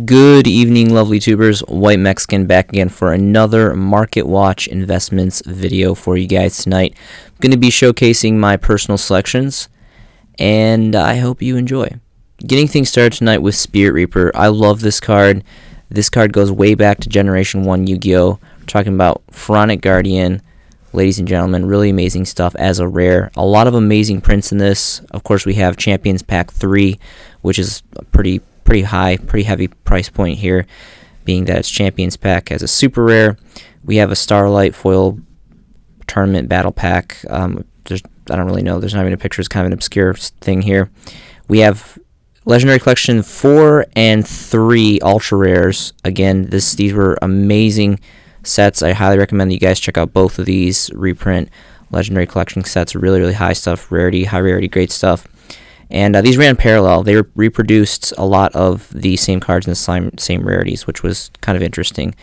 Good evening, lovely tubers. White Mexican back again for another Market Watch Investments video for you guys tonight. I'm going to be showcasing my personal selections, and I hope you enjoy. Getting things started tonight with Spirit Reaper. I love this card. This card goes way back to Generation 1 Yu-Gi-Oh! We're talking about Pharaonic Guardian. Ladies and gentlemen, really amazing stuff as a rare. A lot of amazing prints in this. Of course, we have Champions Pack 3, which is a pretty high, pretty heavy price point here, being that it's Champions Pack as a super rare. We have a Starlight Foil Tournament Battle Pack. I don't really know. There's not even a picture. It's kind of an obscure thing here. We have Legendary Collection 4 and 3 Ultra Rares. Again, these were amazing sets. I highly recommend that you guys check out both of these reprint Legendary Collection sets. Really high stuff, rarity, high rarity, great stuff. And these ran parallel. They reproduced a lot of the same cards in the same rarities, which was kind of interesting.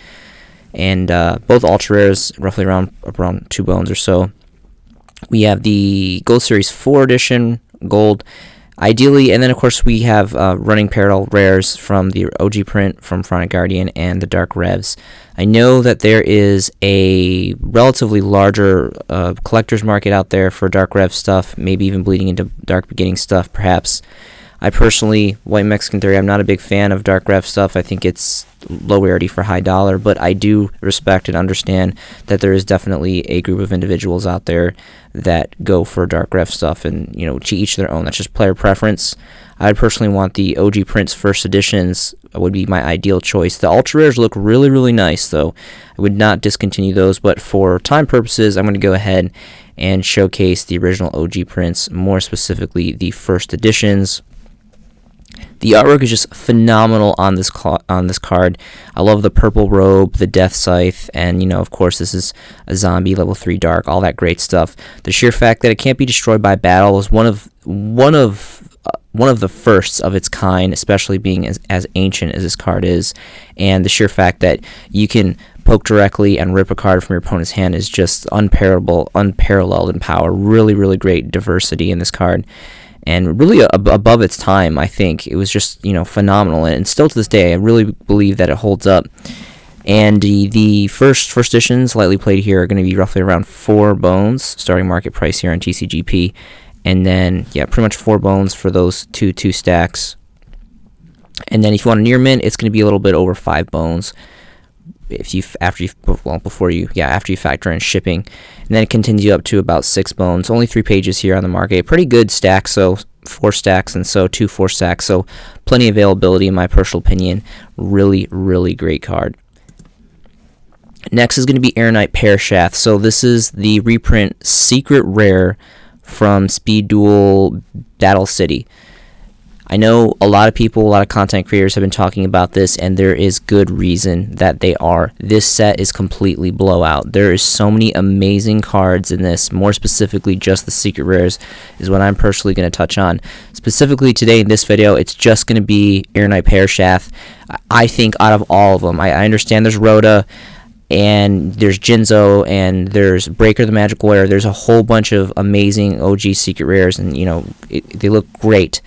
And both ultra rares, roughly around 2 bones or so. We have the Gold Series 4 edition gold, ideally, and then of course we have running parallel rares from the OG print from Pharaonic Guardian and the Dark Revs. I know that there is a relatively larger collector's market out there for Dark Rev stuff, maybe even bleeding into Dark Beginning stuff, perhaps. I personally, White Mexican Theory, I'm not a big fan of Dark Rev stuff. I think it's low rarity for high dollar, but I do respect and understand that there is definitely a group of individuals out there that go for Dark Rev stuff, and to each their own. That's just player preference. I would personally want the OG Prince first editions would be my ideal choice. The ultra rares look really nice, though. I would not discontinue those, but for time purposes, I'm going to go ahead and showcase the original OG Prince, more specifically the first editions. The artwork is just phenomenal on this card. I love the purple robe, the death scythe, and of course this is a zombie level 3 dark, all that great stuff. The sheer fact that it can't be destroyed by battle is one of the firsts of its kind, especially being as ancient as this card is. And the sheer fact that you can poke directly and rip a card from your opponent's hand is just unparalleled in power. Really great diversity in this card. And really above its time, I think. It was just, phenomenal. And still to this day, I really believe that it holds up. And the first editions, lightly played here, are going to be roughly around 4 bones, starting market price here on TCGP. And then, yeah, pretty much 4 bones for those two stacks. And then if you want a near mint, it's going to be a little bit over 5 bones. After you factor in shipping. And then it continues up to about 6 bones. Only 3 pages here on the market. Pretty good stack, so 4 stacks and so 2 4 stacks. So plenty of availability in my personal opinion. Really great card. Next is going to be Aeronite Parashath. So this is the reprint secret rare from Speed Duel Battle City. I know a lot of content creators have been talking about this, and there is good reason that they are. This set is completely blowout. There is so many amazing cards in this. More specifically, just the secret rares is what I'm personally going to touch on. Specifically today in this video, it's just going to be Aeronite Parashath. I think out of all of them, I understand there's Rhoda, and there's Jinzo, and there's Breaker the Magical Warrior. There's a whole bunch of amazing OG secret rares, and they look great.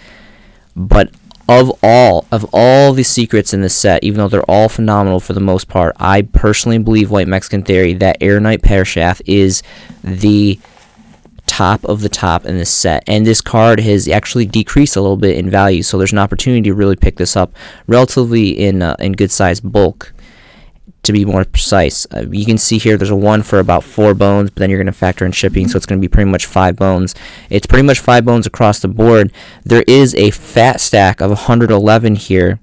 But of all the secrets in this set, even though they're all phenomenal for the most part, I personally believe, White Mexican Theory, that Aeronite Parashath is the top of the top in this set. And this card has actually decreased a little bit in value, so there's an opportunity to really pick this up relatively in good size bulk. To be more precise, you can see here there's a 1 for about 4 bones, but then you're going to factor in shipping, so it's going to be pretty much 5 bones. It's pretty much 5 bones across the board. There is a fat stack of 111 here,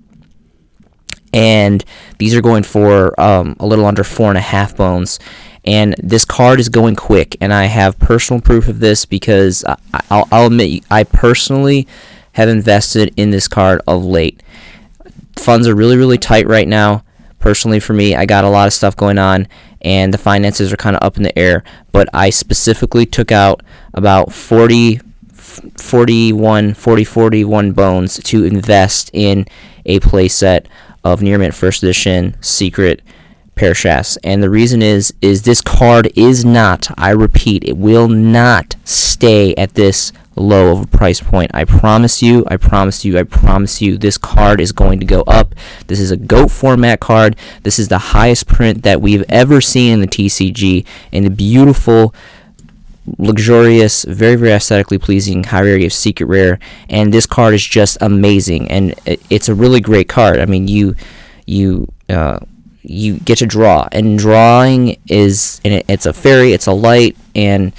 and these are going for a little under 4.5 bones. And this card is going quick, and I have personal proof of this because I'll admit I personally have invested in this card of late. Funds are really tight right now. Personally, for me, I got a lot of stuff going on, and the finances are kind of up in the air. But I specifically took out about 41 bones to invest in a playset of Near Mint First Edition Secret Parashaths. And the reason is this card is not, I repeat, it will not stay at this low of a price point. I promise you, this card is going to go up. This is a GOAT format card. This is the highest print that we've ever seen in the TCG, and the beautiful, luxurious, very, very aesthetically pleasing high rarity of secret rare. And this card is just amazing, and it's a really great card. I mean, you get to draw, and drawing is, and it's a fairy, it's a light, and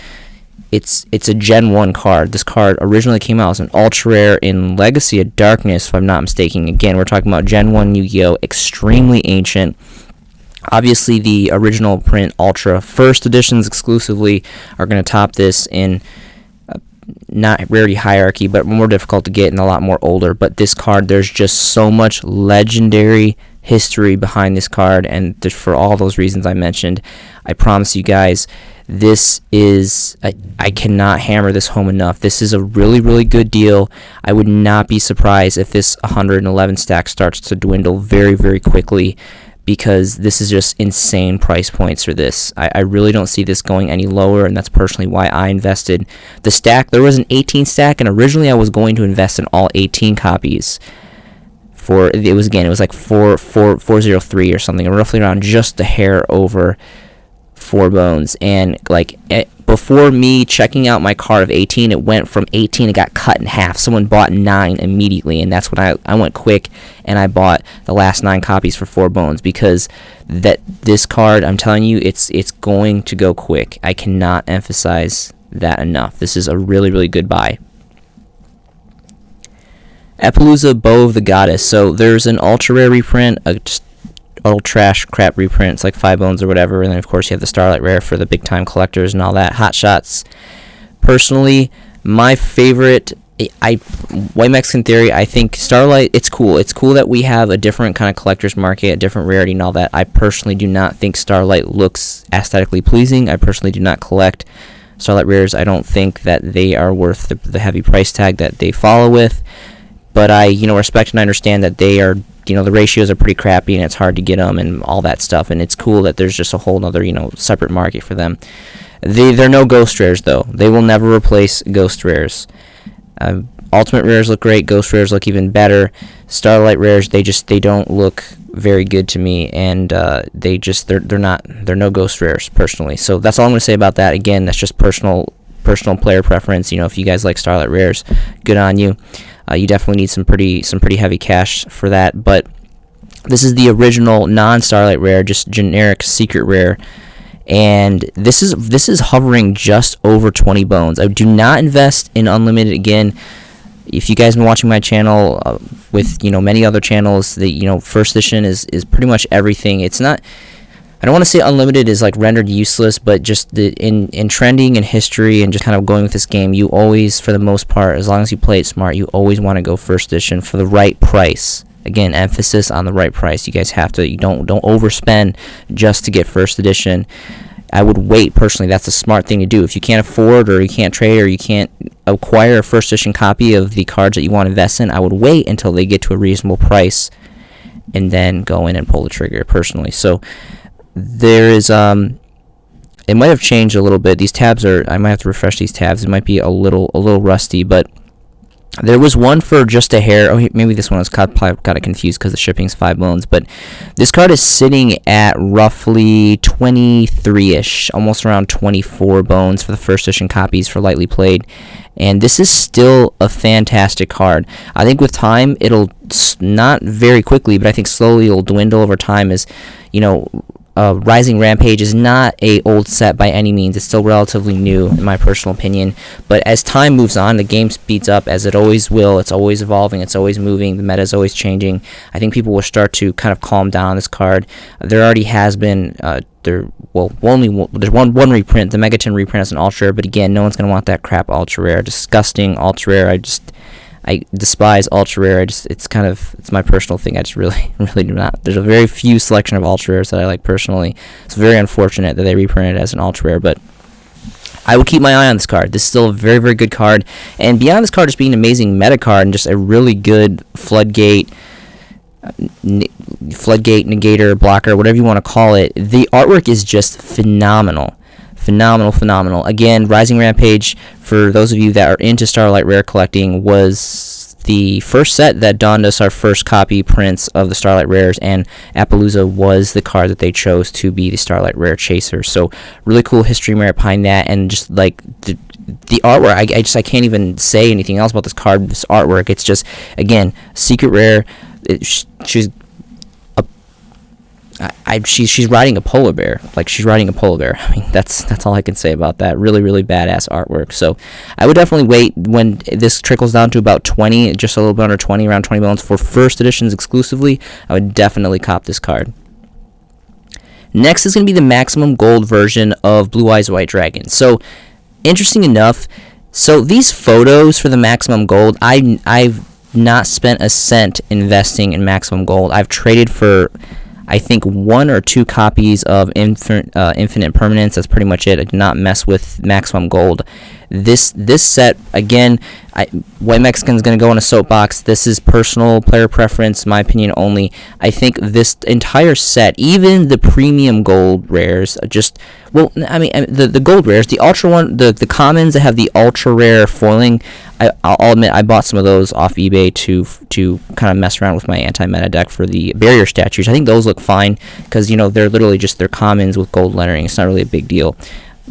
it's a Gen 1 card. This card originally came out as an ultra rare in Legacy of Darkness, if I'm not mistaken. Again, we're talking about Gen 1 Yu-Gi-Oh! Extremely ancient. Obviously, the original print Ultra first editions exclusively are going to top this in not rarity hierarchy, but more difficult to get and a lot more older. But this card, there's just so much legendary history behind this card, and for all those reasons I mentioned, I promise you guys, this is, I cannot hammer this home enough. This is a really, really good deal. I would not be surprised if this 111 stack starts to dwindle very, very quickly, because this is just insane price points for this. I really don't see this going any lower, and that's personally why I invested. The stack, there was an 18 stack, and originally I was going to invest in all 18 copies. It was like 403 or something, roughly around just a hair over 4 bones. And like before me checking out my card of 18, it went from 18, it got cut in half. Someone bought 9 immediately, and that's when I went quick and I bought the last 9 copies for 4 bones, because this card, I'm telling you, it's going to go quick. I cannot emphasize that enough. This is a really, really good buy. Appaloosa Bow of the Goddess. So there's an ultra rare reprint, a just old trash crap reprint. It's like 5 bones or whatever, and then of course you have the Starlight rare for the big time collectors and all that. Hot shots. Personally, my favorite, White Mexican Theory, I think Starlight, it's cool. It's cool that we have a different kind of collector's market, a different rarity and all that. I personally do not think Starlight looks aesthetically pleasing. I personally do not collect Starlight rares. I don't think that they are worth the heavy price tag that they follow with. But I, respect and understand that they are, the ratios are pretty crappy and it's hard to get them and all that stuff. And it's cool that there's just a whole other, separate market for them. They're no ghost rares, though. They will never replace ghost rares. Ultimate rares look great. Ghost rares look even better. Starlight rares, they don't look very good to me, and they're no ghost rares personally. So that's all I'm going to say about that. Again, that's just personal player preference. If you guys like Starlight rares, good on you. You definitely need some pretty heavy cash for that. But this is the original non-Starlight rare, just generic secret rare, and this is hovering just over 20 bones. I do not invest in Unlimited again. If you guys have been watching my channel with many other channels, the first edition is pretty much everything. It's not. I don't want to say Unlimited is like rendered useless, but just in trending and history and just kind of going with this game, you always, for the most part, as long as you play it smart, you always want to go first edition for the right price. Again, emphasis on the right price. You guys have to, you don't overspend just to get first edition. I would wait, personally. That's a smart thing to do. If you can't afford, or you can't trade, or you can't acquire a first edition copy of the cards that you want to invest in, I would wait until they get to a reasonable price and then go in and pull the trigger, personally. So there is, it might have changed a little bit. These tabs I might have to refresh these tabs. It might be a little rusty, but there was one for just a hair. Oh, maybe this one was got confused because the shipping's 5 bones. But this card is sitting at roughly 23-ish, almost around 24 bones for the first edition copies for lightly played. And this is still a fantastic card. I think with time, it'll not very quickly, but I think slowly it'll dwindle over time as, Rising Rampage is not a old set by any means. It's still relatively new, in my personal opinion. But as time moves on, the game speeds up, as it always will. It's always evolving. It's always moving. The meta is always changing. I think people will start to kind of calm down on this card. There already has been there's one reprint, the Megaton reprint as an ultra rare. But again, no one's gonna want that crap ultra rare. Disgusting ultra rare. I despise ultra rare. It's my personal thing. I just really do not. There's a very few selection of ultra rares that I like personally. It's very unfortunate that they reprinted it as an ultra rare, but I will keep my eye on this card. This is still a very, very good card. And beyond this card just being an amazing meta card and just a really good floodgate negator, blocker, whatever you want to call it, the artwork is just phenomenal. Phenomenal. Again, Rising Rampage, for those of you that are into Starlight Rare collecting, was the first set that donned us our first copy prints of the Starlight Rares, and Appaloosa was the card that they chose to be the Starlight Rare Chaser. So really cool history merit behind that, and just like the artwork, I can't even say anything else about this card, this artwork. It's just, again, secret rare. She's riding a polar bear. Like, she's riding a polar bear. I mean, that's all I can say about that. Really badass artwork. So I would definitely wait when this trickles down to about 20, just a little bit under 20, around 20 bones for first editions exclusively. I would definitely cop this card. Next is going to be the maximum gold version of Blue Eyes White Dragon. So interesting enough, so these photos for the maximum gold, I've not spent a cent investing in maximum gold. I've traded for, I think, 1 or 2 copies of Infinite Permanence. That's pretty much it. I did not mess with maximum gold. This set, again, White Mexican's going to go on a soapbox. This is personal player preference, my opinion only. I think this entire set, even the premium gold rares, the gold rares, the ultra one, the commons that have the ultra rare foiling, I'll admit I bought some of those off eBay to kind of mess around with my anti-meta deck for the barrier statues. I think those look fine because, they're literally just their commons with gold lettering. It's not really a big deal.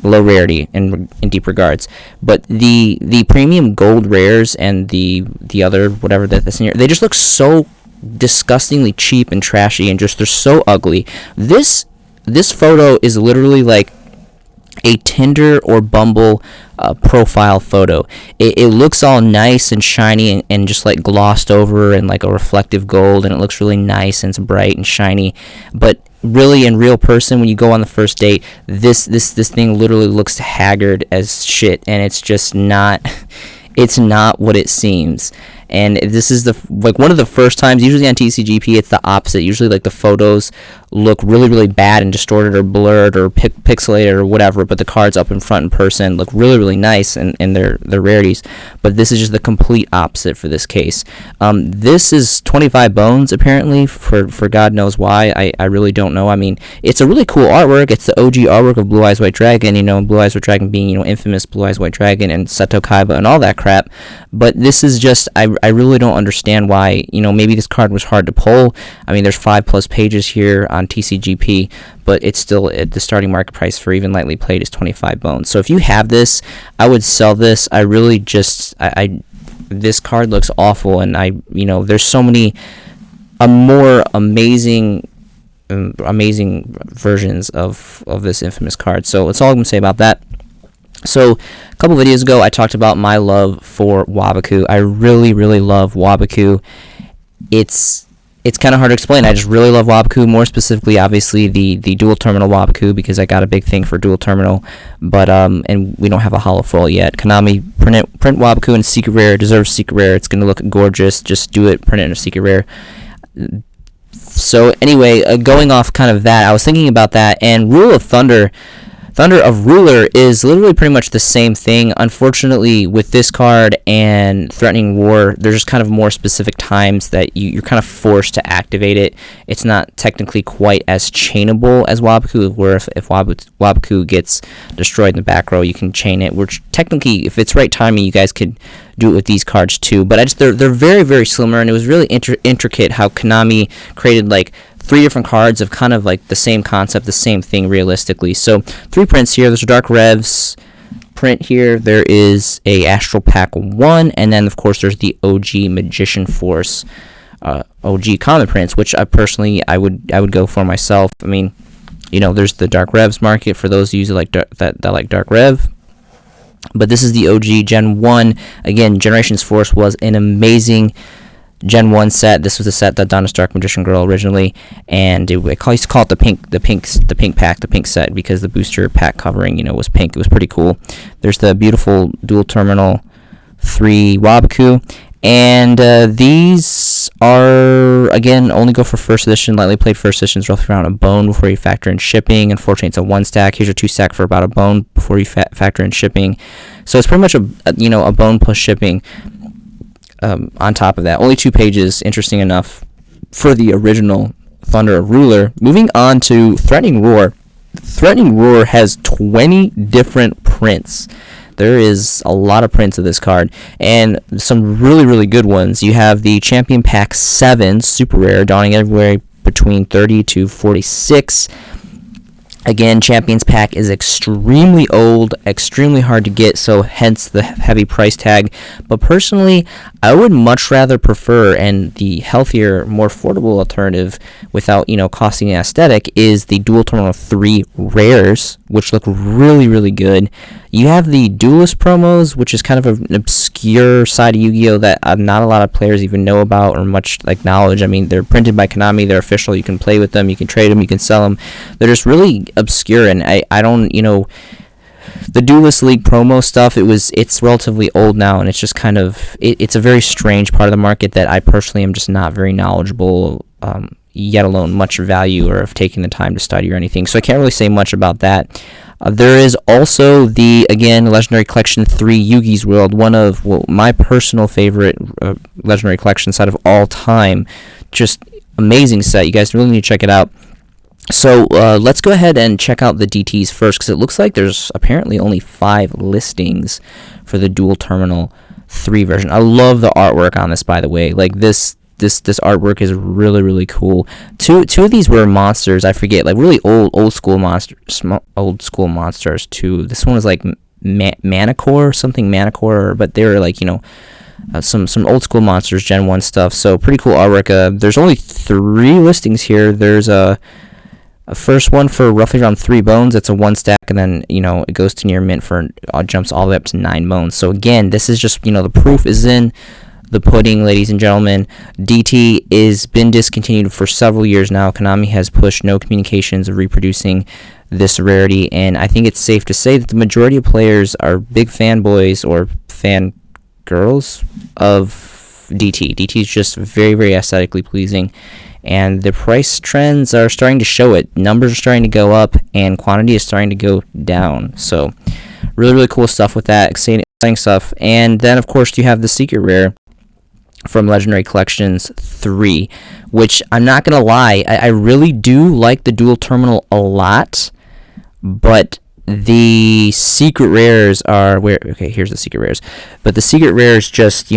Low rarity in deep regards, but the premium gold rares and the other whatever that's in here, they just look so disgustingly cheap and trashy, and just they're so ugly. This photo is literally like a Tinder or Bumble profile photo. It looks all nice and shiny and just like glossed over and like a reflective gold, and it looks really nice and it's bright and shiny, but really in real person, when you go on the first date, this thing literally looks haggard as shit, and it's just not what it seems. And this is one of the first times, usually on TCGP it's the opposite. Usually like the photos look really bad and distorted or blurred or pixelated or whatever, but the cards up in front in person look really nice and their rarities. But this is just the complete opposite for this case. This is 25 bones apparently, for God knows why. I really don't know. I mean, it's a really cool artwork. It's the OG artwork of Blue Eyes White Dragon, Blue Eyes White Dragon being, infamous Blue Eyes White Dragon and Seto Kaiba and all that crap. But this is just, I really don't understand why, maybe this card was hard to pull. I mean, there's 5+ pages here on TCGP, but it's still at the starting market price for even lightly played is 25 bones. So if you have this, I would sell this. I really just, this card looks awful, and there's so many more amazing versions of this infamous card. So that's all I'm going to say about that. So a couple videos ago, I talked about my love for Waboku. I really love Waboku. It's kind of hard to explain. I just really love Waboku, more specifically, obviously, the dual terminal Waboku, because I got a big thing for dual terminal, but and we don't have a holo foil yet. Konami, print Waboku in secret rare, deserves secret rare. It's going to look gorgeous. Just do it, print it in a secret rare. So anyway, going off kind of that, I was thinking about that, and Rule of Thunder of Ruler is literally pretty much the same thing. Unfortunately, with this card and Threatening War, there's just kind of more specific times that you're kind of forced to activate it. It's not technically quite as chainable as Waboku, where if Waboku gets destroyed in the back row, you can chain it. Which technically, if it's right timing, you guys could do it with these cards too. But they're very similar, and it was really intricate how Konami created like 3 different cards of kind of like the same concept, the same thing realistically. So 3 prints here. There's a Dark Revs print here. There is a Astral Pack 1, and then of course there's the OG Magician Force OG common prints, which I personally would go for myself. I mean, there's the Dark Revs market for those of you that like Dark Rev. But this is the OG Gen 1. Again, Generations Force was an amazing Gen 1 set. This was a set that donned Dark Magician Girl originally, and I used to call it the pink pack, the pink set, because the booster pack covering, was pink. It was pretty cool. There's the beautiful dual terminal 3 Waboku, and these are, again, only go for first edition. Lightly played first editions, roughly around a bone before you factor in shipping. Unfortunately, it's a 1 stack. Here's a 2 stack for about a bone before you factor in shipping. So it's pretty much a bone plus shipping. On top of that, only 2 pages, interesting enough, for the original Thunder of Ruler. Moving on to Threatening Roar. Threatening Roar has 20 different prints. There is a lot of prints of this card, and some really, really good ones. You have the Champion Pack 7 Super Rare, dawning everywhere between 30 to 46. Again, Champions Pack is extremely old, extremely hard to get, so hence the heavy price tag. But personally, I would much rather prefer, and the healthier, more affordable alternative without, costing an aesthetic, is the Dual Terminal 3 Rares, which look really, really good. You have the Duelist promos, which is kind of an obscure side of Yu-Gi-Oh! That not a lot of players even know about or much knowledge. I mean, they're printed by Konami, they're official, you can play with them, you can trade them, you can sell them. They're just really obscure, and I don't, the Duelist League promo stuff, it's relatively old now, and it's just kind of, it's a very strange part of the market that I personally am just not very knowledgeable, yet alone much value or have taken the time to study or anything, so I can't really say much about that. There is also the, again, Legendary Collection 3 Yugi's World, one of my personal favorite Legendary Collection set of all time. Just amazing set. You guys really need to check it out. So let's go ahead and check out the DTs first, because it looks like there's apparently only 5 listings for the Dual Terminal 3 version. I love the artwork on this, by the way. This artwork is really, really cool. Two of these were monsters. I forget, really old school monsters too. This one was Manicore, but they were some old school monsters, Gen 1 stuff. So pretty cool artwork. There's only 3 listings here. There's a first one for roughly around 3 bones. It's a 1 stack, and then it goes to near mint for jumps all the way up to 9 bones. So again, this is just the proof is in the pudding, ladies and gentlemen. DT is been discontinued for several years now. Konami has pushed no communications of reproducing this rarity, and I think it's safe to say that the majority of players are big fanboys or fangirls of DT. DT is just very, very aesthetically pleasing, and the price trends are starting to show it. Numbers are starting to go up, and quantity is starting to go down. So really, really cool stuff with that. Exciting stuff. And then, of course, you have the Secret Rare from Legendary Collections 3, which I'm not going to lie, I really do like the Dual Terminal a lot, but the Secret Rares are where, okay, here's the Secret Rares, but the Secret Rares just,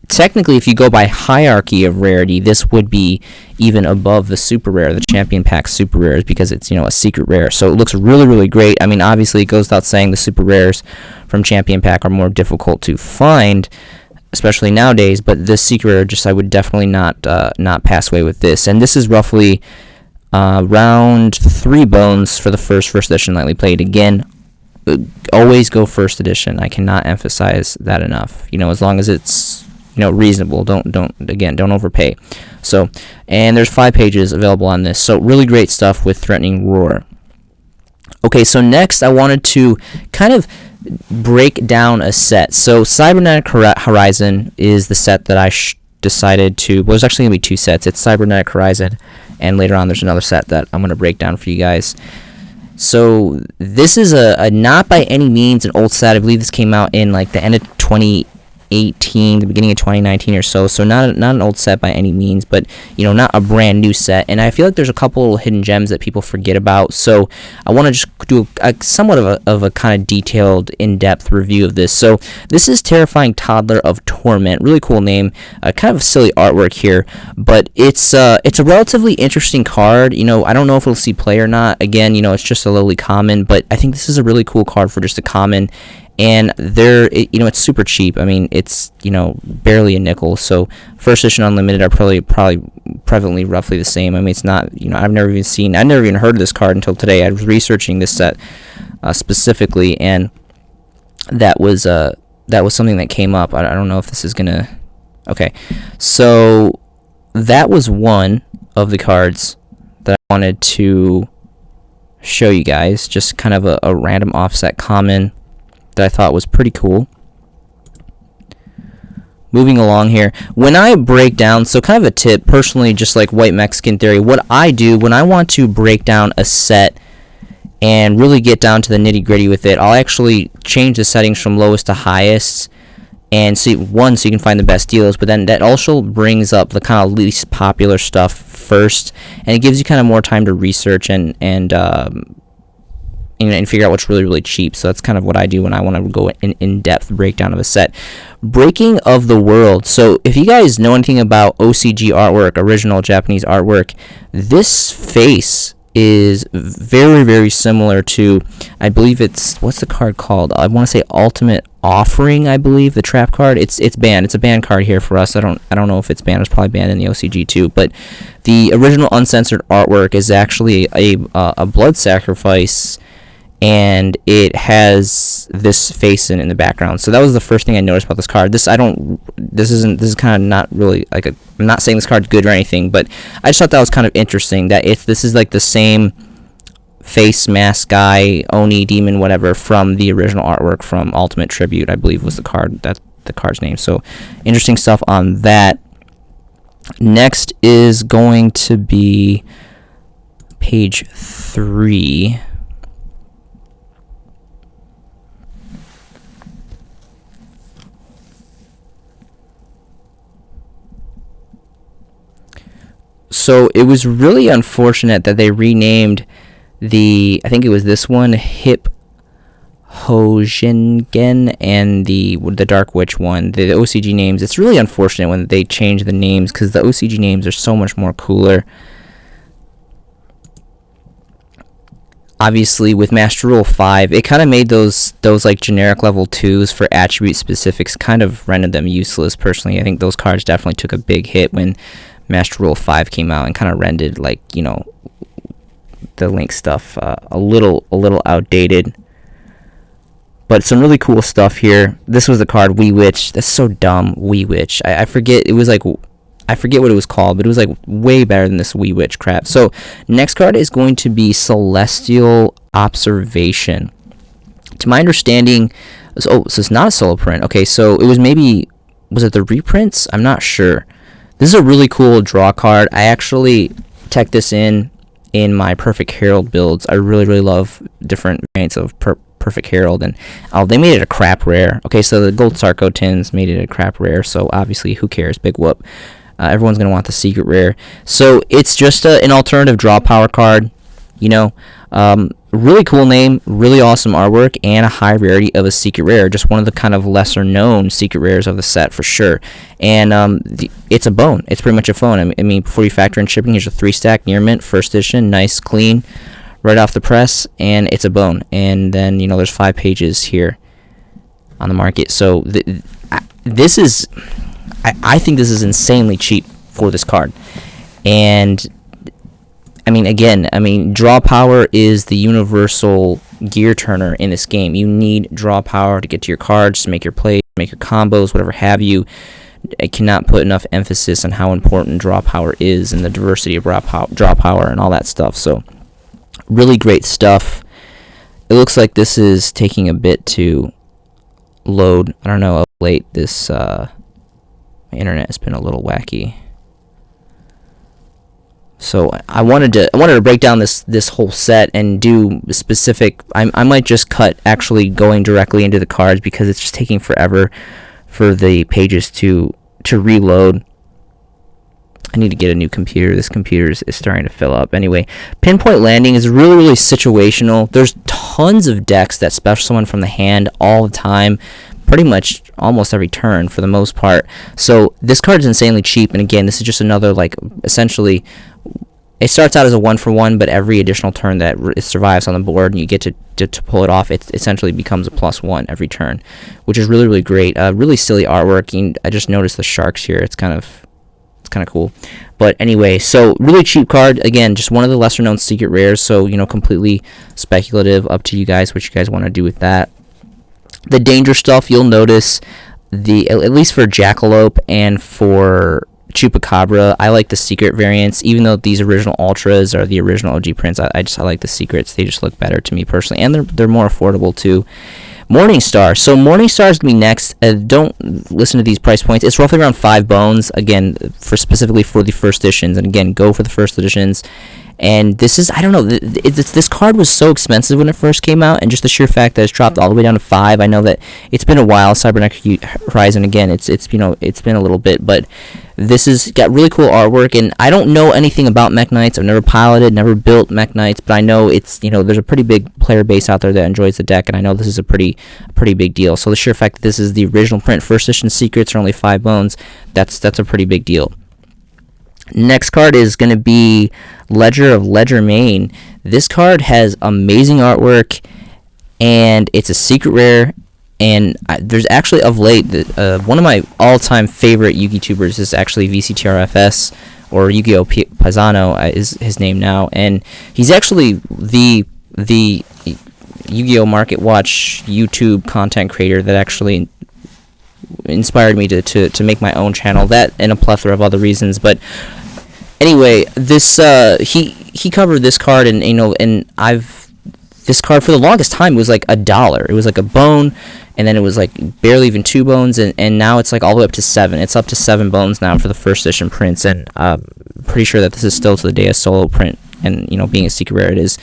technically, if you go by hierarchy of rarity, this would be even above the Super Rare, the Champion Pack Super Rares, because it's, a Secret Rare, so it looks really, really great. I mean, obviously, it goes without saying the Super Rares from Champion Pack are more difficult to find, especially nowadays, but this Secret Rare, I would definitely not pass away with this. And this is roughly around 3 bones for the first edition lightly played. Again, always go first edition. I cannot emphasize that enough. As long as it's reasonable, don't overpay. So, and there's 5 pages available on this. So really great stuff with Threatening Roar. Okay, so next I wanted to kind of break down a set. So Cybernetic Horizon is the set that I decided to, there's actually going to be 2 sets. It's Cybernetic Horizon, and later on there's another set that I'm going to break down for you guys. So this is a not by any means an old set. I believe this came out in the end of 2018, the beginning of 2019 or so. So not an old set by any means, but not a brand new set. And I feel like there's a couple little hidden gems that people forget about. So I want to just do a somewhat of a kind of detailed, in-depth review of this. So this is Terrifying Toddler of Torment. Really cool name. Kind of silly artwork here, but it's a relatively interesting card. I don't know if it'll see play or not. Again, it's just a lowly common, but I think this is a really cool card for just a common. And it's super cheap. I mean, it's, barely a nickel. So first edition unlimited are probably prevalently roughly the same. I mean, it's not, I've never even heard of this card until today. I was researching this set specifically, and that was something that came up. I don't know if this is gonna. Okay, so that was one of the cards that I wanted to show you guys. Just kind of a random offset common that I thought was pretty cool. Moving along here, when I break down, so kind of a tip, personally, just like White Mexican Theory, what I do when I want to break down a set and really get down to the nitty gritty with it, I'll actually change the settings from lowest to highest, and see, so you can find the best deals, but then that also brings up the kind of least popular stuff first, and it gives you kind of more time to research and figure out what's really, really cheap. So that's kind of what I do when I want to go in-depth breakdown of a set. Breaking of the World. So if you guys know anything about OCG artwork, original Japanese artwork, this face is very, very similar to, I believe it's, what's the card called? I want to say Ultimate Offering, I believe, the trap card. It's banned. It's a banned card here for us. I don't know if it's banned. It's probably banned in the OCG too. But the original uncensored artwork is actually a blood sacrifice, and it has this face in the background. So that was the first thing I noticed about this card. This is kind of not really like I'm not saying this card's good or anything, but I just thought that was kind of interesting that this is like the same face, mask guy, Oni, demon, whatever, from the original artwork from Ultimate Tribute, I believe was the card's name. So interesting stuff on that. Next is going to be page 3. So it was really unfortunate that they renamed I think it was this one, Hip Hojingen, and the Dark Witch one, the OCG names. It's really unfortunate when they change the names, because the OCG names are so much more cooler. Obviously, with Master Rule 5, it kind of made those like generic level 2s for attribute specifics, kind of rendered them useless. Personally, I think those cards definitely took a big hit when Master Rule 5 came out, and kind of rendered, like, you know, the Link stuff a little outdated. But some really cool stuff here. This was the card Wee Witch. That's so dumb, Wee Witch. I forget. It was like, I forget what it was called, but it was like way better than this Wee Witch crap. So next card is going to be Celestial Observation. To my understanding, so it's not a solo print. Okay, so it was was it the reprints? I'm not sure. This is a really cool draw card. I actually tech this in my Perfect Herald builds. I really, really love different variants of Perfect Herald, and they made it a crap rare. Okay, so the Gold Sarko tins made it a crap rare, so obviously, who cares? Big whoop. Everyone's going to want the secret rare. So it's just an alternative draw power card, you know. Really cool name, really awesome artwork, and a high rarity of a secret rare. Just one of the kind of lesser known secret rares of the set for sure. And it's a bone. It's pretty much a phone. I mean, before you factor in shipping, here's a 3-stack near mint, first edition, nice, clean, right off the press, and it's a bone. And then, you know, there's 5 pages here on the market. So this is, I think this is insanely cheap for this card. And I mean, again, draw power is the universal gear turner in this game. You need draw power to get to your cards, to make your plays, make your combos, whatever have you. I cannot put enough emphasis on how important draw power is, and the diversity of draw power and all that stuff. So, really great stuff. It looks like this is taking a bit to load. I don't know how late this my internet has been a little wacky. So I wanted to break down this whole set and do specific. I might just cut actually going directly into the cards, because it's just taking forever for the pages to reload. I need to get a new computer. This computer is starting to fill up. Anyway, Pinpoint Landing is really, really situational. There's tons of decks that special summon from the hand all the time, pretty much almost every turn for the most part. So this card is insanely cheap, and again, this is just another, like, essentially, it starts out as a 1-for-1, but every additional turn that it survives on the board and you get to pull it off, it essentially becomes a +1 every turn, which is really, really great. Really silly artwork. I just noticed the sharks here. It's kind of cool. But anyway, so really cheap card. Again, just one of the lesser known secret rares, so, you know, completely speculative. Up to you guys what you guys want to do with that. The danger stuff, you'll notice at least for Jackalope and for Chupacabra, I like the secret variants, even though these original ultras are the original OG prints. I like the secrets. They just look better to me personally, and they're more affordable too. Morningstar. So Morningstar is gonna be next. Don't listen to these price points. It's roughly around 5 bones. Again, specifically for the first editions, and again, go for the first editions. And this is, I don't know, this card was so expensive when it first came out, and just the sheer fact that it's dropped all the way down to 5. I know that it's been a while. Cybernetic Horizon, again, it's been a little bit, but this has got really cool artwork, and I don't know anything about Mech Knights. I've never piloted, never built Mech Knights, but I know it's, there's a pretty big player base out there that enjoys the deck, and I know this is a pretty big deal. So the sheer fact that this is the original print, first edition secrets are only 5 bones, that's a pretty big deal. Next card is going to be Ledger of Ledger Main. This card has amazing artwork, and it's a secret rare. And there's actually, of late, one of my all-time favorite Yu-Gi tubers is actually VCTRFS, or Yu-Gi-Oh! Paisano is his name now. And he's actually the Yu-Gi-Oh! Market Watch YouTube content creator that actually inspired me to make my own channel. That and a plethora of other reasons. But anyway, this he covered this card, and this card for the longest time was like $1. It was like a bone, and then it was like barely even 2 bones, and now it's like all the way up to 7. It's up to 7 bones now for the first edition prints, and I'm pretty sure that this is still to the day a solo print, and being a secret rare, it is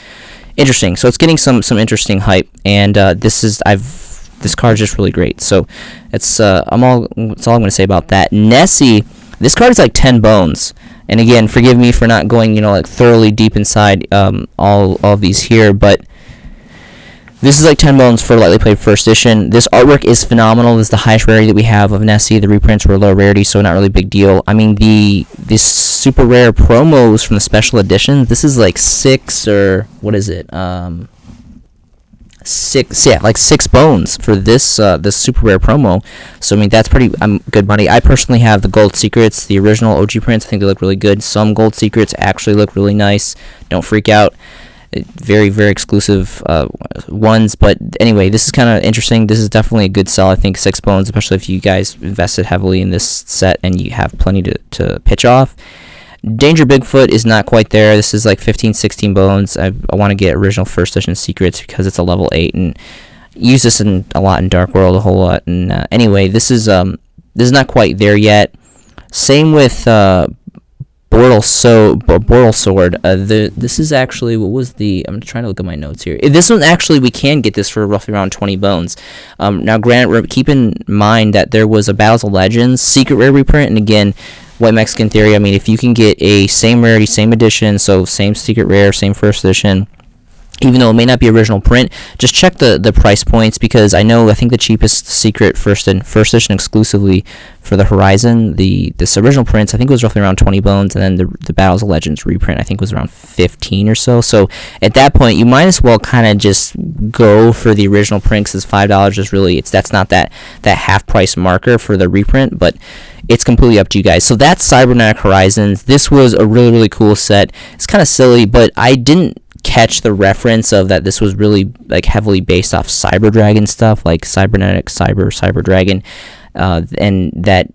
interesting. So it's getting some interesting hype, and this card's just really great. So that's all I'm going to say about that. Nessie, this card is like 10 bones. And again, forgive me for not going, like thoroughly deep inside all of these here, but this is like 10 bones for lightly played first edition. This artwork is phenomenal. This is the highest rarity that we have of Nessie. The reprints were low rarity, so not really big deal. I mean, this super rare promos from the special edition, this is like 6 or what is it? 6 bones for this this super rare promo. So I mean, that's pretty good money. I personally have the gold secrets, the original OG prints. I think they look really good. Some gold secrets actually look really nice. Don't freak out. Very exclusive ones, but anyway, this is kind of interesting. This is definitely a good sell. I think 6 bones, especially if you guys invested heavily in this set and you have plenty to pitch off. Danger Bigfoot is not quite there. This is like 15-16 bones. I want to get original first edition secrets because it's a level 8 and use this a lot in Dark World, a whole lot. And anyway, this is not quite there yet. Same with Boral Sword. This is actually, what was the? I'm trying to look at my notes here. This one actually, we can get this for roughly around 20 bones. Now, granted, keep in mind that there was a Battles of Legends secret rare reprint, and again, White Mexican Theory. I mean, if you can get a same rarity, same edition, so same secret rare, same first edition, even though it may not be original print, just check the price points, because I think the cheapest secret first edition exclusively for the Horizon, this original prints, I think it was roughly around 20 bones, and then the Battles of Legends reprint, I think was around 15 or so. So at that point, you might as well kind of just go for the original print, because $5 is really, that's not that half price marker for the reprint, but it's completely up to you guys. So that's Cybernetic Horizons. This was a really cool set. It's kind of silly, but I didn't catch the reference of that this was really like heavily based off Cyber Dragon stuff, like Cybernetic Cyber Dragon, and that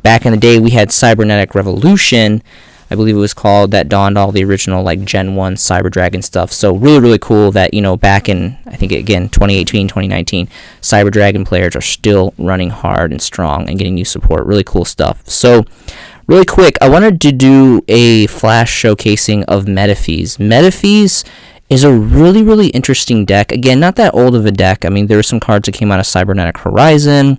back in the day we had Cybernetic Revolution, I believe it was called, that donned all the original like Gen 1 Cyber Dragon stuff. So really cool that back in, I think again 2018 2019, Cyber Dragon players are still running hard and strong and getting new support. Really cool stuff. So really quick, I wanted to do a flash showcasing of Metaphys. Metaphys is a really interesting deck. Again, not that old of a deck. I mean, there were some cards that came out of Cybernetic Horizon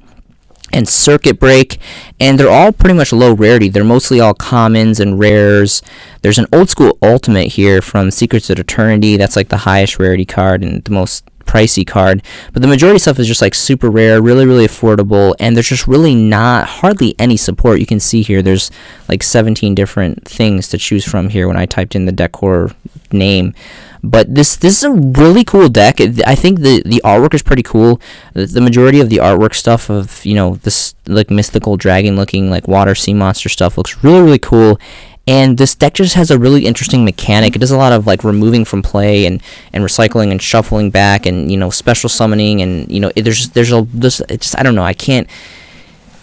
and Circuit Break, and they're all pretty much low rarity. They're mostly all commons and rares. There's an old school ultimate here from Secrets of Eternity. That's like the highest rarity card and the most pricey card, but the majority of stuff is just like super rare, really affordable, and there's just really not hardly any support. You can see here there's like 17 different things to choose from here when I typed in the decor name. But this is a really cool deck. I think the artwork is pretty cool. The majority of the artwork stuff of this like mythical dragon looking like water sea monster stuff looks really cool. And this deck just has a really interesting mechanic. It does a lot of like removing from play and recycling and shuffling back and special summoning, and I don't know.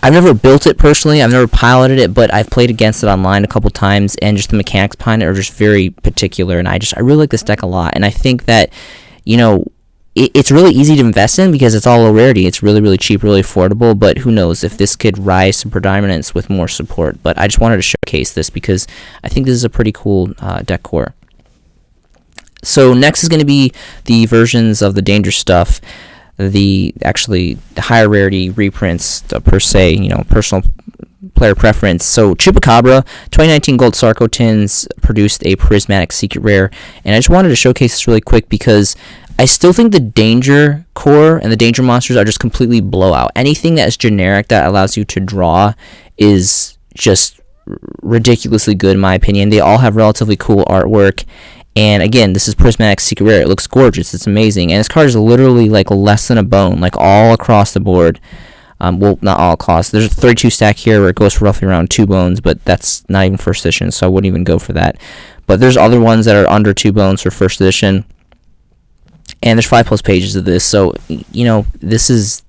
I've never built it personally. I've never piloted it, but I've played against it online a couple times, and just the mechanics behind it are just very particular. And I really like this deck a lot. And I think that it's really easy to invest in because it's all low rarity. It's really cheap, really affordable, but who knows if this could rise to predominance with more support. But I just wanted to showcase this because I think this is a pretty cool deck core. So next is going to be the versions of the danger stuff, the higher rarity reprints per se, personal player preference. So Chupacabra 2019 Gold Sarco Tins produced a prismatic secret rare, and I just wanted to showcase this really quick because I still think the danger core and the danger monsters are just completely blowout. Anything that is generic that allows you to draw is just ridiculously good in my opinion. They all have relatively cool artwork. And again, this is Prismatic Secret Rare. It looks gorgeous. It's amazing. And this card is literally like less than a bone, like all across the board. Well, not all across. There's a 32 stack here where it goes for roughly around 2 bones, but that's not even first edition, so I wouldn't even go for that. But there's other ones that are under 2 bones for first edition. And there's 5+ pages of this, so this is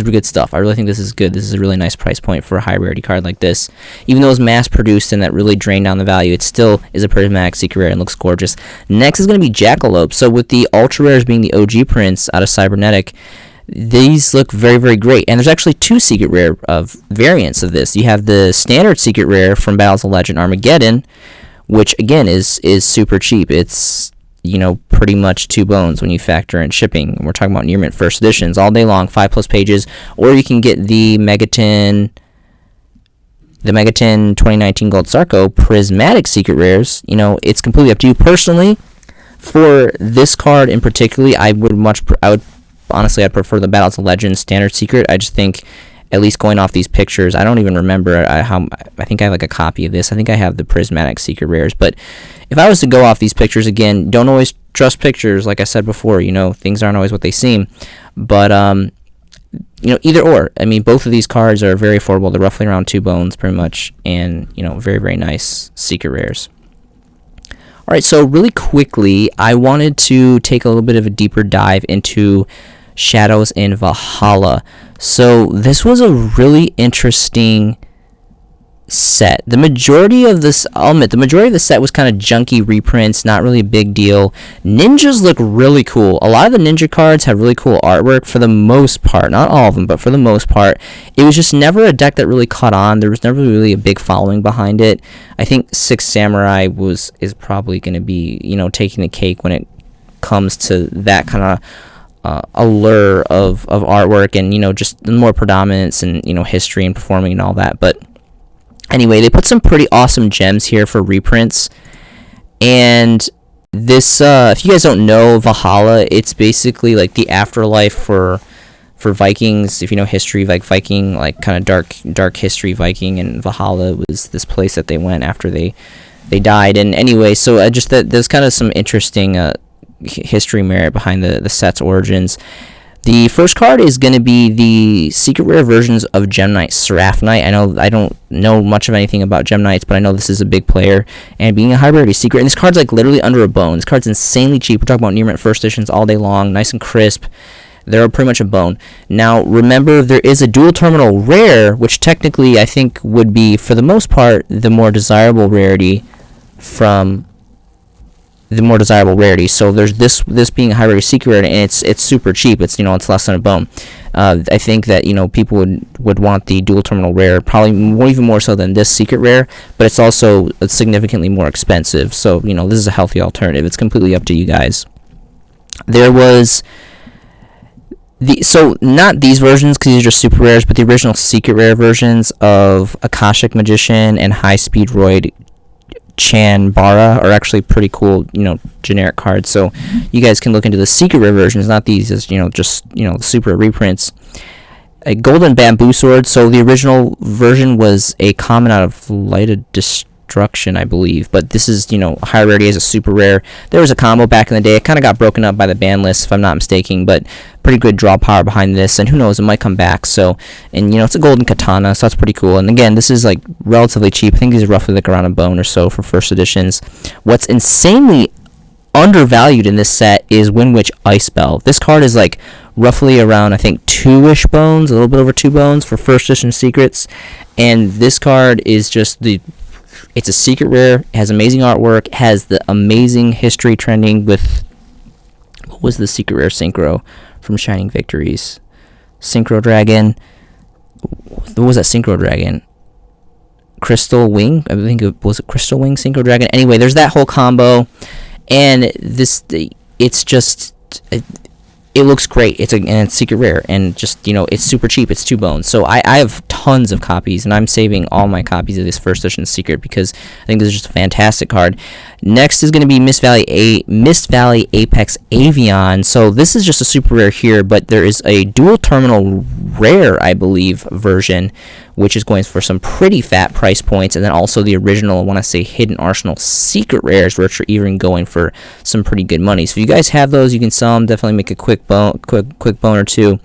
good stuff. I really think this is good. This is a really nice price point for a high rarity card like this. Even though it's mass produced and that really drained down the value, it still is a prismatic secret rare and looks gorgeous. Next is going to be Jackalope. So with the ultra rares being the OG prints out of Cybernetic, these look very, very great. And there's actually 2 secret rare variants of this. You have the standard secret rare from Battles of Legend Armageddon, which again is super cheap. It's pretty much 2 bones when you factor in shipping. We're talking about near mint first editions all day long, 5+ pages, or you can get the Megaton 2019 Gold Sarco prismatic secret rares. It's completely up to you. Personally, for this card in particular, I'd prefer the Battles of Legends standard secret. I just think, at least going off these pictures, I don't even remember I think I have like a copy of this. I think I have the prismatic secret rares, but if I was to go off these pictures, again, don't always trust pictures. Like I said before, things aren't always what they seem, but either or. I mean, both of these cards are very affordable. They're roughly around 2 bones pretty much, and very, very nice secret rares. All right, so really quickly, I wanted to take a little bit of a deeper dive into Shadows in Valhalla. So this was a really interesting set. The majority of the set was kind of junky reprints, not really a big deal. Ninjas look really cool. A lot of the ninja cards have really cool artwork for the most part. Not all of them, but for the most part. It was just never a deck that really caught on. There was never really a big following behind it. I think Six Samurai is probably going to be, taking the cake when it comes to that kind of allure of artwork and just more predominance and history and performing and all that. But anyway, they put some pretty awesome gems here for reprints. And this if you guys don't know Valhalla, it's basically like the afterlife for Vikings. If you know history, like Viking, like kind of dark history Viking, and Valhalla was this place that they went after they died. And anyway, so just that there's kind of some interesting history merit behind the set's origins. The first card is going to be the secret rare versions of Gemini Seraph Knight. I know I don't know much of anything about Geminites, but I know this is a big player, and being a high rarity secret, and this card's like literally under a bone. This card's insanely cheap. We're talking about near mint first editions all day long, nice and crisp. They're pretty much a bone. Now, remember, there is a dual terminal rare, which technically I think would be, for the most part, the more desirable rarity from So there's this being a high rarity secret rare, and it's super cheap. It's it's less than a bone. I think that people would want the dual terminal rare, probably even more so than this secret rare, but it's also significantly more expensive. So this is a healthy alternative. It's completely up to you guys. There was not these versions because these are super rares, but the original secret rare versions of Akashic Magician and High Speed Roid Chanbara are actually pretty cool, generic cards. So you guys can look into the secret rare versions, not these as just the super reprints. A Golden Bamboo Sword. So the original version was a common out of Light of Destruction, I believe, but this is high rarity as a super rare. There was a combo back in the day. It kind of got broken up by the ban list, if I'm not mistaken, but pretty good draw power behind this, and who knows, it might come back. So, and it's a golden katana, so that's pretty cool. And again, this is like relatively cheap. I think these are roughly like around a bone or so for first editions. What's insanely undervalued in this set is Wind Witch Ice Bell. This card is like roughly around, I think, 2-ish bones, a little bit over 2 bones for first edition secrets. And this card is just it's a secret rare, it has amazing artwork, has the amazing history trending with, what was the secret rare synchro from Shining Victories? Synchro Dragon. What was that Synchro Dragon? Crystal Wing? I think it was a Crystal Wing Synchro Dragon. Anyway, there's that whole combo. and it's just, it looks great. And it's secret rare, and just, it's super cheap. It's 2 bones. So I have tons of copies, and I'm saving all my copies of this first edition secret because I think this is just a fantastic card. Next is going to be Mist Valley Apex Avian. So this is just a super rare here, but there is a dual terminal rare, I believe, version, which is going for some pretty fat price points, and then also the original, I want to say, Hidden Arsenal secret rares, which are even going for some pretty good money. So if you guys have those, you can sell them. Definitely make a quick bone or two.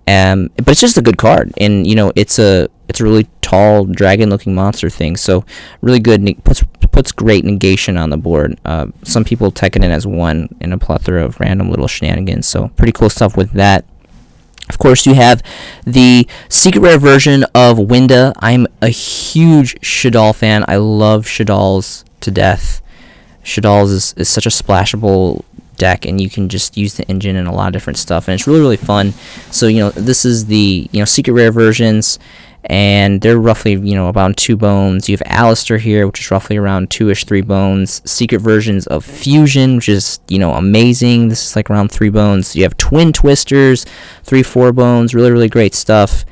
But it's just a good card, and it's a really tall dragon-looking monster thing. So really good. Puts great negation on the board. Some people tech it in as 1 in a plethora of random little shenanigans. So pretty cool stuff with that. Of course, you have the secret rare version of Winda. I'm a huge Shaddoll fan. I love Shaddolls to death. Shaddolls is such a splashable deck, and you can just use the engine and a lot of different stuff, and it's really, really fun. So this is the secret rare versions, and they're roughly about 2 bones. You have Alistair here, which is roughly around 2-ish, 3 bones. Secret versions of Fusion, which is amazing. This is like around 3 bones. You have Twin Twisters, 3-4 bones. Really, really great stuff.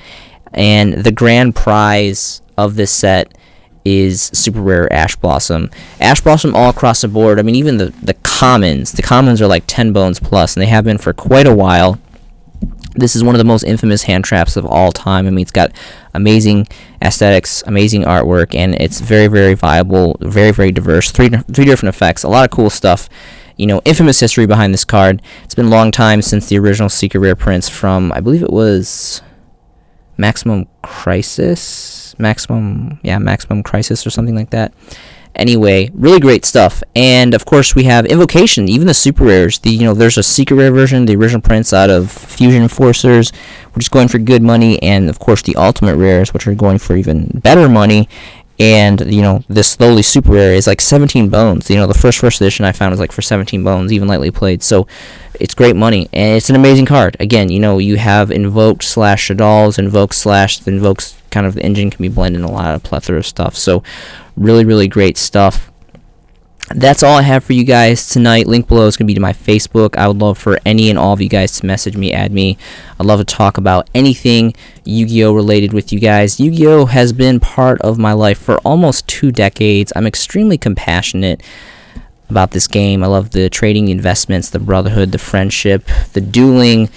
And the grand prize of this set is super rare Ash Blossom. Ash Blossom all across the board. I mean, even the commons are like 10 bones plus, and they have been for quite a while. This is one of the most infamous hand traps of all time. I mean, it's got amazing aesthetics, amazing artwork, and it's very, very viable, very, very diverse. Three different effects, a lot of cool stuff. Infamous history behind this card. It's been a long time since the original secret rare prints from, I believe it was Maximum Crisis or something like that. Anyway, really great stuff. And of course we have Invocation, even the super rares. There's a secret rare version, the original prints out of Fusion Enforcers, which is going for good money, and of course the ultimate rares, which are going for even better money. And this slowly super rare is like 17 bones. The first edition I found was like for 17 bones, even lightly played. So it's great money, and it's an amazing card. Again, you have invoked / Shaddolls, invokes kind of the engine can be blended in a lot of plethora of stuff. So really, really great stuff. That's all I have for you guys tonight. Link below is going to be to my Facebook. I would love for any and all of you guys to message me, add me. I'd love to talk about anything Yu-Gi-Oh related with you guys. Yu-Gi-Oh has been part of my life for almost 2 decades. I'm extremely compassionate about this game. I love the trading, the investments, the brotherhood, the friendship, the dueling.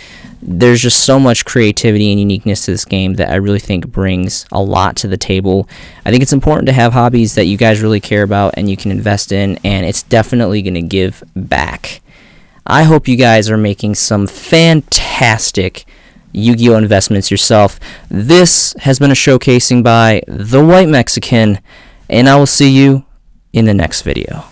There's just so much creativity and uniqueness to this game that I really think brings a lot to the table. I think it's important to have hobbies that you guys really care about and you can invest in, and it's definitely going to give back. I hope you guys are making some fantastic Yu-Gi-Oh investments yourself. This has been a showcasing by The White Mexican, and I will see you in the next video.